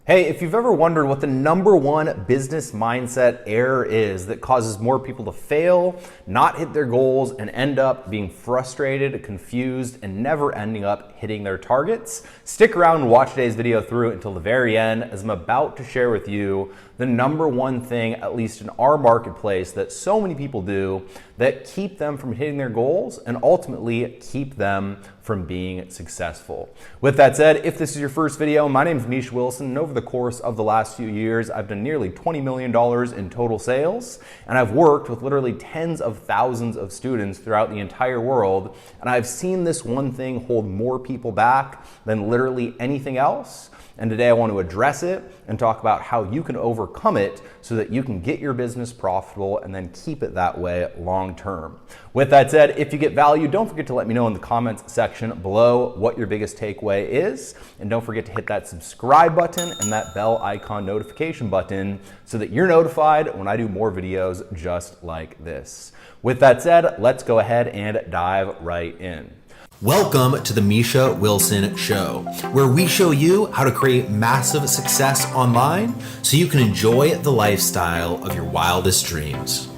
Hey, if you've ever wondered what the #1 business mindset error is that causes more people to fail, not hit their goals, and end up being frustrated, confused, and never ending up hitting their targets, stick around and watch today's video through until the very end, as I'm about to share with you the #1 thing, at least in our marketplace, that so many people do that keep them from hitting their goals and ultimately keep them from being successful. With that said, if this is your first video, my name is Misha Wilson, and over the course of the last few years, I've done nearly $20 million in total sales, and I've worked with literally tens of thousands of students throughout the entire world, and I've seen this one thing hold more people back than literally anything else. And today I want to address it and talk about how you can overcome it so that you can get your business profitable and then keep it that way long term. With that said, if you get value, don't forget to let me know in the comments section below what your biggest takeaway is. And don't forget to hit that subscribe button and that bell icon notification button so that you're notified when I do more videos just like this. With that said, let's go ahead and dive right in. Welcome to the Misha Wilson Show, where we show you how to create massive success online so you can enjoy the lifestyle of your wildest dreams.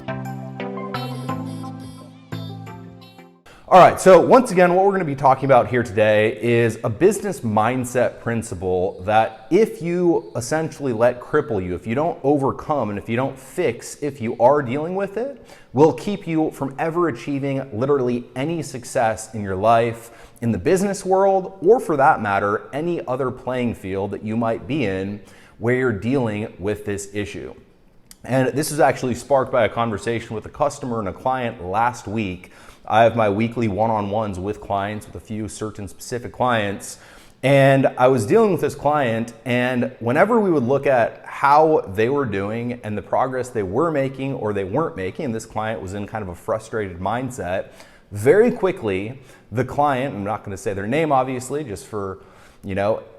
All right, so once again, what we're going to be talking about here today is a business mindset principle that if you essentially let cripple you, if you don't overcome and if you don't fix, if you are dealing with it, will keep you from ever achieving literally any success in your life, in the business world, or for that matter, any other playing field that you might be in where you're dealing with this issue. And this is actually sparked by a conversation with a customer and a client last week. I have my weekly one-on-ones with clients, with a few certain specific clients. And I was dealing with this client, and whenever we would look at how they were doing and the progress they were making or they weren't making, and this client was in kind of a frustrated mindset, very quickly, the client, I'm not going to say their name obviously, just for,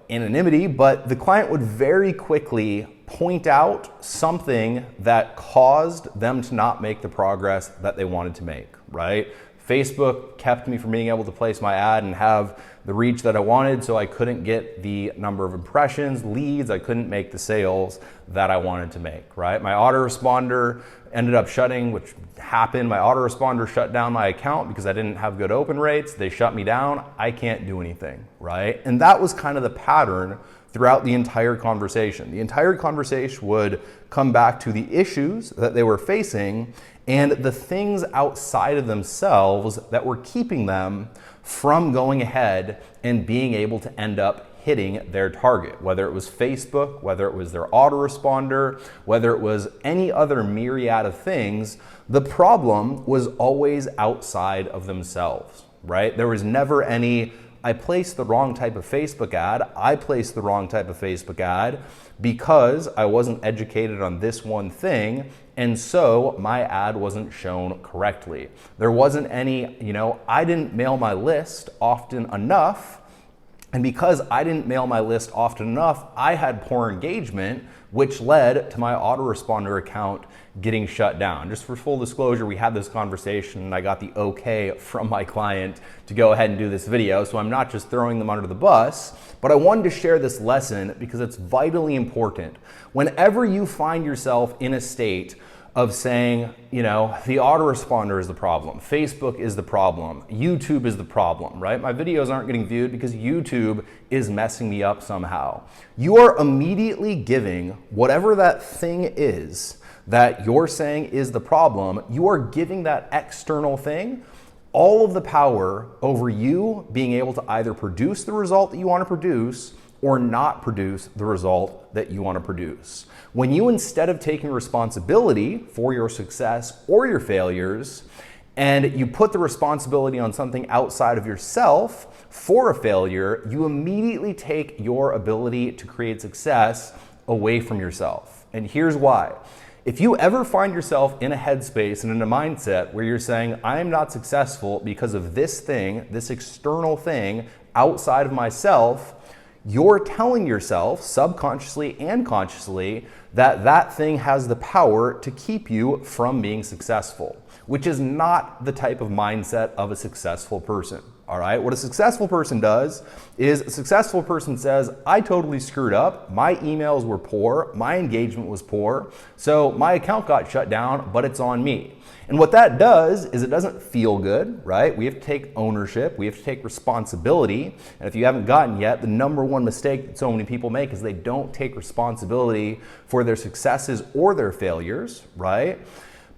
anonymity, but the client would very quickly point out something that caused them to not make the progress that they wanted to make, right? Facebook kept me from being able to place my ad and have the reach that I wanted, so I couldn't get the number of impressions, leads, I couldn't make the sales that I wanted to make, right? My autoresponder ended up shutting, which happened. My autoresponder shut down my account because I didn't have good open rates. They shut me down. I can't do anything, right? And that was kind of the pattern throughout the entire conversation. The entire conversation would come back to the issues that they were facing and the things outside of themselves that were keeping them from going ahead and being able to end up hitting their target, whether it was Facebook, whether it was their autoresponder, whether it was any other myriad of things. The problem was always outside of themselves, right? There was never any, I placed the wrong type of Facebook ad, I placed the wrong type of Facebook ad because I wasn't educated on this one thing, and so my ad wasn't shown correctly. There wasn't any, I didn't mail my list often enough, and because I didn't mail my list often enough, I had poor engagement, which led to my autoresponder account getting shut down. Just for full disclosure, we had this conversation and I got the okay from my client to go ahead and do this video, so I'm not just throwing them under the bus, but I wanted to share this lesson because it's vitally important. Whenever you find yourself in a state of saying, the autoresponder is the problem, Facebook is the problem, YouTube is the problem, right? My videos aren't getting viewed because YouTube is messing me up somehow. You are immediately giving whatever that thing is that you're saying is the problem, you are giving that external thing all of the power over you being able to either produce the result that you want to produce or not produce the result that you want to produce. When you, instead of taking responsibility for your success or your failures, and you put the responsibility on something outside of yourself for a failure, you immediately take your ability to create success away from yourself. And here's why. If you ever find yourself in a headspace and in a mindset where you're saying, I am not successful because of this thing, this external thing outside of myself, you're telling yourself subconsciously and consciously that that thing has the power to keep you from being successful, which is not the type of mindset of a successful person. All right, what a successful person does is a successful person says, I totally screwed up. My emails were poor. My engagement was poor. So my account got shut down, but it's on me. And what that does is it doesn't feel good, right? We have to take ownership. We have to take responsibility. And if you haven't gotten yet, the number one mistake that so many people make is they don't take responsibility for their successes or their failures, right?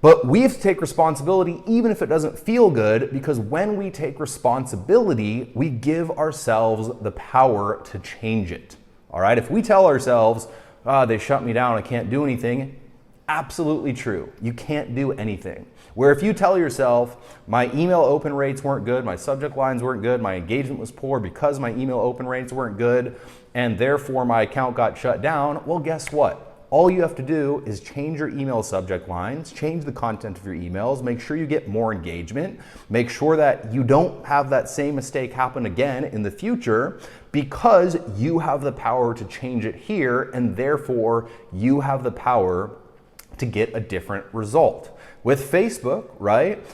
But we have to take responsibility even if it doesn't feel good, because when we take responsibility, we give ourselves the power to change it. All right, if we tell ourselves, they shut me down, I can't do anything, absolutely true. You can't do anything. Where if you tell yourself, my email open rates weren't good, my subject lines weren't good, my engagement was poor because my email open rates weren't good, and therefore my account got shut down, well, guess what? All you have to do is change your email subject lines, change the content of your emails, make sure you get more engagement, make sure that you don't have that same mistake happen again in the future, because you have the power to change it here, and therefore you have the power to get a different result. With Facebook, right?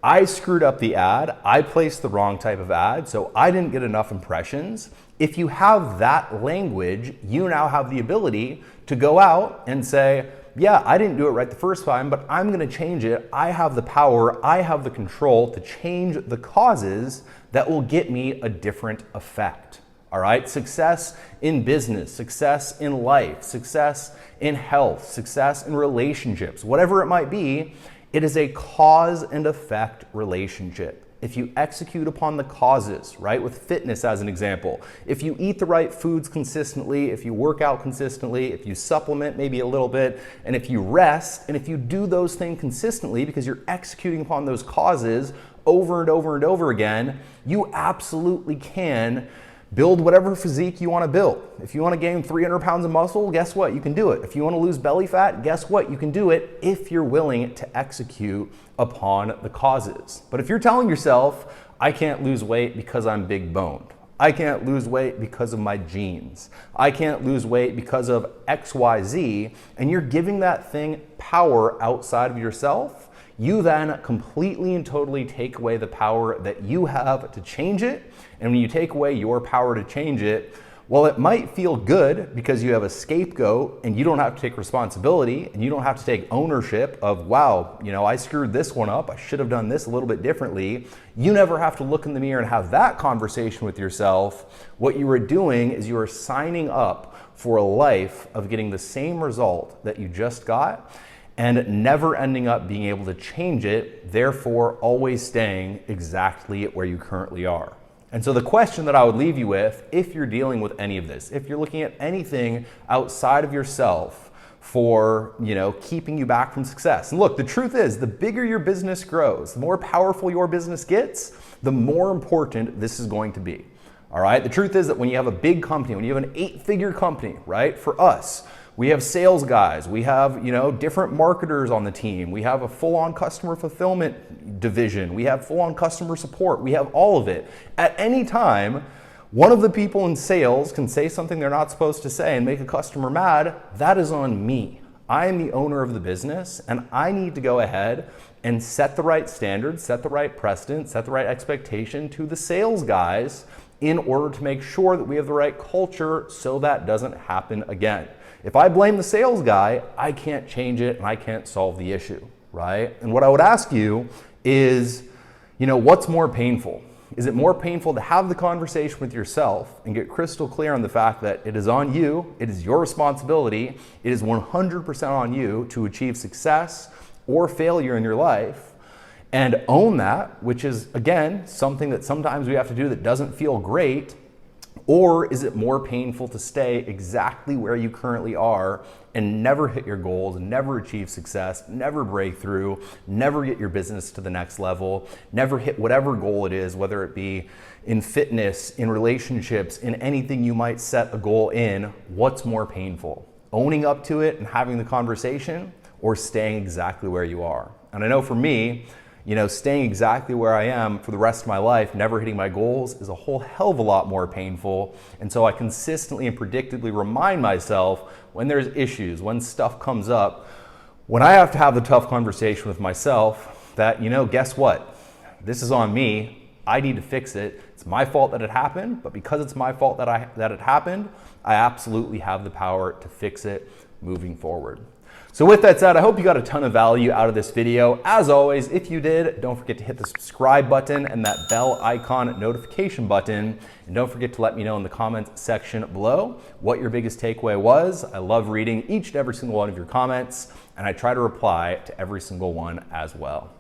I screwed up the ad, I placed the wrong type of ad, so I didn't get enough impressions. If you have that language, you now have the ability to go out and say, yeah, I didn't do it right the first time, but I'm gonna change it. I have the power, I have the control to change the causes that will get me a different effect. All right, success in business, success in life, success in health, success in relationships, whatever it might be, it is a cause and effect relationship. If you execute upon the causes, right, with fitness as an example, if you eat the right foods consistently, if you work out consistently, if you supplement maybe a little bit, and if you rest, and if you do those things consistently because you're executing upon those causes over and over and over again, you absolutely can build whatever physique you want to build. If you want to gain 300 pounds of muscle, guess what? You can do it. If you want to lose belly fat, guess what? You can do it if you're willing to execute upon the causes. But if you're telling yourself, I can't lose weight because I'm big boned, I can't lose weight because of my genes, I can't lose weight because of XYZ, and you're giving that thing power outside of yourself, you then completely and totally take away the power that you have to change it. And when you take away your power to change it, well, it might feel good because you have a scapegoat and you don't have to take responsibility and you don't have to take ownership of, wow, you know, I screwed this one up, I should have done this a little bit differently. You never have to look in the mirror and have that conversation with yourself. What you are doing is you are signing up for a life of getting the same result that you just got and never ending up being able to change it, therefore always staying exactly where you currently are. And so the question that I would leave you with, if you're dealing with any of this, if you're looking at anything outside of yourself for, keeping you back from success. And look, the truth is, the bigger your business grows, the more powerful your business gets, the more important this is going to be. All right? The truth is that when you have a big company, when you have an 8-figure company, right? For us, we have sales guys, we have, different marketers on the team, we have a full-on customer fulfillment division, we have full-on customer support, we have all of it. At any time, one of the people in sales can say something they're not supposed to say and make a customer mad. That is on me. I am the owner of the business, and I need to go ahead and set the right standards, set the right precedent, set the right expectation to the sales guys in order to make sure that we have the right culture so that doesn't happen again. If I blame the sales guy, I can't change it and I can't solve the issue, right? And what I would ask you is, what's more painful? Is it more painful to have the conversation with yourself and get crystal clear on the fact that it is on you, it is your responsibility, it is 100% on you to achieve success or failure in your life, and own that, which is, again, something that sometimes we have to do that doesn't feel great? Or is it more painful to stay exactly where you currently are and never hit your goals, never achieve success, never break through, never get your business to the next level, never hit whatever goal it is, whether it be in fitness, in relationships, in anything you might set a goal in? What's more painful? Owning up to it and having the conversation, or staying exactly where you are? And I know for me, staying exactly where I am for the rest of my life, never hitting my goals, is a whole hell of a lot more painful. And so I consistently and predictably remind myself when there's issues, when stuff comes up, when I have to have the tough conversation with myself that, guess what? This is on me. I need to fix it. It's my fault that it happened, but because it's my fault that it happened, I absolutely have the power to fix it moving forward. So with that said, I hope you got a ton of value out of this video. As always, if you did, don't forget to hit the subscribe button and that bell icon notification button. And don't forget to let me know in the comments section below what your biggest takeaway was. I love reading each and every single one of your comments, and I try to reply to every single one as well.